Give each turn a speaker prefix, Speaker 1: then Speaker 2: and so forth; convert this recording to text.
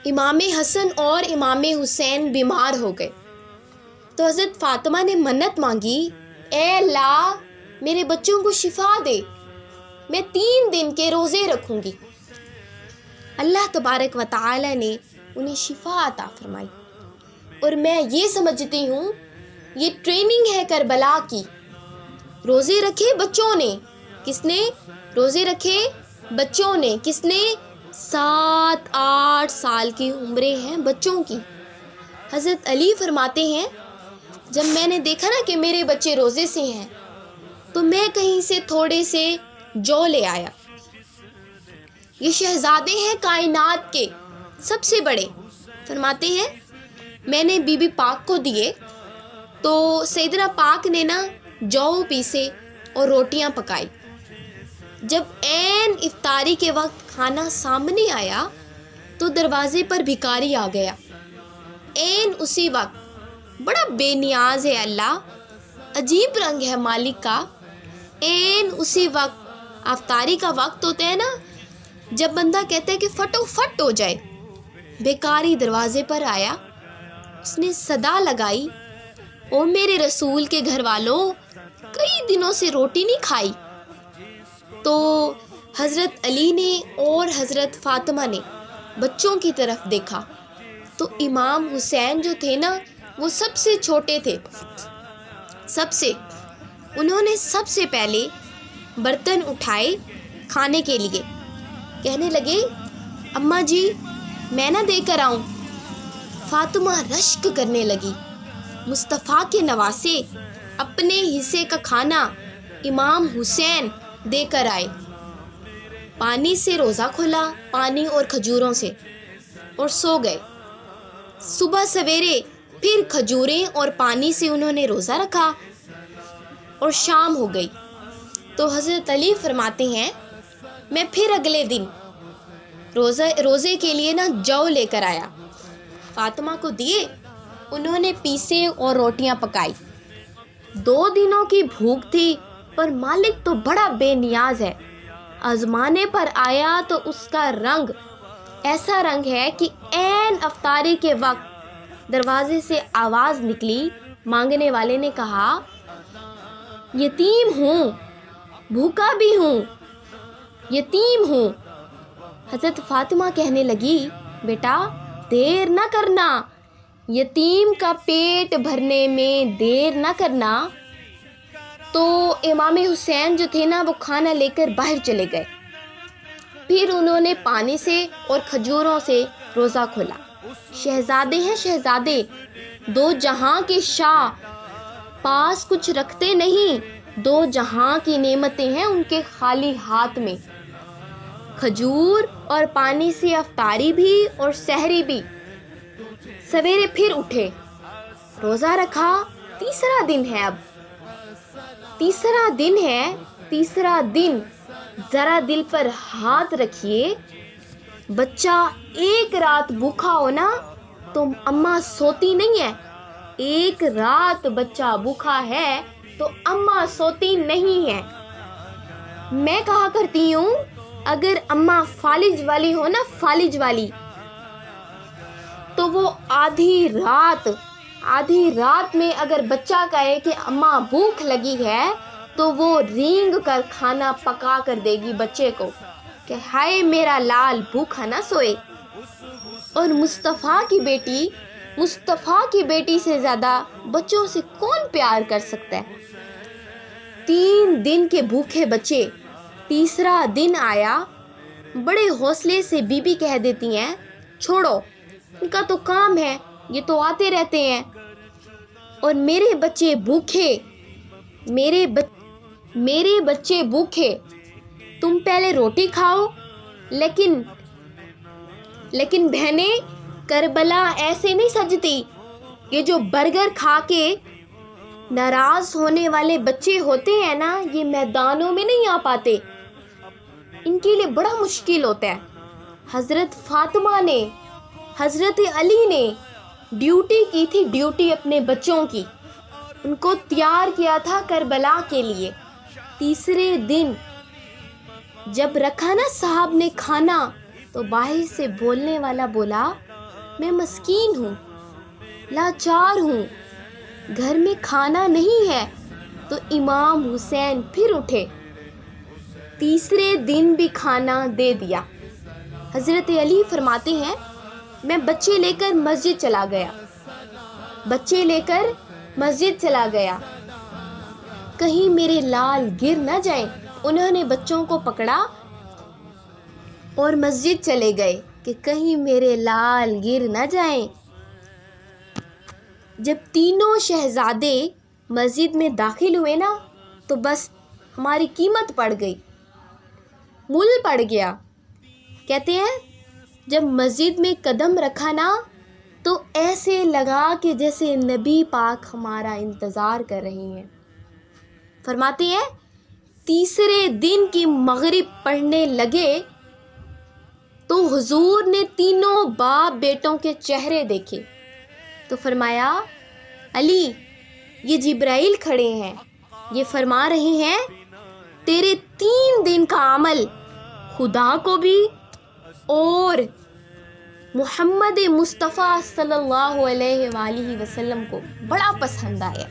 Speaker 1: امام حسن اور امام حسین بیمار ہو گئے تو حضرت فاطمہ نے منت مانگی، اے اللہ میرے بچوں کو شفا دے، میں 3 دن کے روزے رکھوں گی۔ اللہ تبارک و تعالی نے انہیں شفا عطا فرمائی، اور میں یہ سمجھتی ہوں یہ ٹریننگ ہے کربلا کی۔ روزے رکھے بچوں نے، کس نے روزے رکھے؟ بچوں نے۔ کس نے؟ 7-8 سال کی عمریں ہیں بچوں کی۔ حضرت علی فرماتے ہیں جب میں نے دیکھا نا کہ میرے بچے روزے سے ہیں تو میں کہیں سے تھوڑے سے جو لے آیا۔ یہ شہزادے ہیں کائنات کے سب سے بڑے، فرماتے ہیں میں نے بی بی پاک کو دیے تو سیدنا پاک نے نا جو پیسے اور روٹیاں پکائی۔ جب عین افطاری کے وقت کھانا سامنے آیا تو دروازے پر بھکاری آ گیا۔ عین اسی وقت، بڑا بے نیاز ہے اللہ، عجیب رنگ ہے مالک کا۔ عین اسی وقت افطاری کا وقت ہوتا ہے نا، جب بندہ کہتا ہے کہ فٹو فٹ ہو جائے، بھکاری دروازے پر آیا۔ اس نے صدا لگائی، او میرے رسول کے گھر والوں، کئی دنوں سے روٹی نہیں کھائی۔ تو حضرت علی نے اور حضرت فاطمہ نے بچوں کی طرف دیکھا تو امام حسین جو تھے نا وہ سب سے چھوٹے تھے، انہوں نے سب سے پہلے برتن اٹھائے کھانے کے لیے، کہنے لگے اماں جی میں نہ دے کر آؤں۔ فاطمہ رشک کرنے لگی، مصطفیٰ کے نواسے اپنے حصے کا کھانا امام حسین دے کر آئے۔ پانی سے روزہ کھولا، پانی اور کھجوروں سے، اور سو گئے۔ صبح سویرے پھر کھجوریں اور پانی سے انہوں نے روزہ رکھا اور شام ہو گئی تو حضرت علی فرماتے ہیں میں پھر اگلے دن روزے کے لیے نا جو لے کر آیا، فاطمہ کو دیے، انہوں نے پیسے اور روٹیاں پکائی۔ 2 دنوں کی بھوک تھی پر مالک تو بڑا بے نیاز ہے، آزمانے پر آیا تو اس کا رنگ ایسا رنگ ہے کہ عین افطاری کے وقت دروازے سے آواز نکلی، مانگنے والے نے کہا یتیم ہوں، بھوکا بھی ہوں، یتیم ہوں۔ حضرت فاطمہ کہنے لگی بیٹا دیر نہ کرنا، یتیم کا پیٹ بھرنے میں دیر نہ کرنا۔ تو امام حسین جو تھے نا وہ کھانا لے کر باہر چلے گئے، پھر انہوں نے پانی سے اور کھجوروں سے روزہ کھولا۔ شہزادے ہیں شہزادے، 2 جہاں کے شاہ، پاس کچھ رکھتے نہیں، 2 جہاں کی نعمتیں ہیں ان کے خالی ہاتھ میں، کھجور اور پانی سے افطاری بھی اور سحری بھی۔ سویرے پھر اٹھے، روزہ رکھا، تیسرا دن ہے، اب تیسرا دن ذرا دل پر ہاتھ رکھیے، بچہ 1 رات بھوکا ہو نا تو اماں سوتی نہیں ہے، 1 رات بچہ بھوکا ہے تو اماں سوتی نہیں ہے۔ میں کہا کرتی ہوں اگر اماں فالج والی ہو نا، فالج والی، تو وہ آدھی رات میں اگر بچہ کہے کہ اماں بھوک لگی ہے تو وہ رینگ کر کھانا پکا کر دے گی بچے کو کہ ہائے میرا لال بھوکا نہ سوئے۔ اور مصطفیٰ کی بیٹی سے زیادہ بچوں سے کون پیار کر سکتا ہے؟ 3 دن کے بھوکے بچے، تیسرا دن آیا، بڑے حوصلے سے بی بی کہہ دیتی ہیں چھوڑو، ان کا تو کام ہے، یہ تو آتے رہتے ہیں، اور میرے بچے بھوکے، تم پہلے روٹی کھاؤ۔ لیکن بہنیں، کربلا ایسے نہیں سجتی، یہ جو برگر کھا کے ناراض ہونے والے بچے ہوتے ہیں نا، یہ میدانوں میں نہیں آ پاتے، ان کے لیے بڑا مشکل ہوتا ہے۔ حضرت فاطمہ نے، حضرت علی نے ڈیوٹی کی تھی، ڈیوٹی اپنے بچوں کی، ان کو تیار کیا تھا کربلا کے لیے۔ تیسرے دن جب رکھا نا صاحب نے کھانا تو باہر سے بولنے والا بولا میں مسکین ہوں، لاچار ہوں، گھر میں کھانا نہیں ہے۔ تو امام حسین پھر اٹھے، تیسرے دن بھی کھانا دے دیا۔ حضرت علی فرماتے ہیں میں بچے لے کر مسجد چلا گیا، کہیں میرے لال گر نہ جائیں۔ انہوں نے بچوں کو پکڑا اور مسجد چلے گئے کہ کہیں میرے لال گر نہ جائیں۔ جب تینوں شہزادے مسجد میں داخل ہوئے نا تو بس ہماری قیمت پڑ گئی، مول پڑ گیا۔ کہتے ہیں جب مسجد میں قدم رکھا نا تو ایسے لگا کہ جیسے نبی پاک ہمارا انتظار کر رہے ہیں۔ فرماتے ہیں تیسرے دن کی مغرب پڑھنے لگے تو حضور نے تینوں باپ بیٹوں کے چہرے دیکھے تو فرمایا علی یہ جبرائیل کھڑے ہیں، یہ فرما رہے ہیں تیرے 3 دن کا عمل خدا کو بھی اور محمد مصطفیٰ صلی اللہ علیہ وآلہ وسلم کو بڑا پسند آیا۔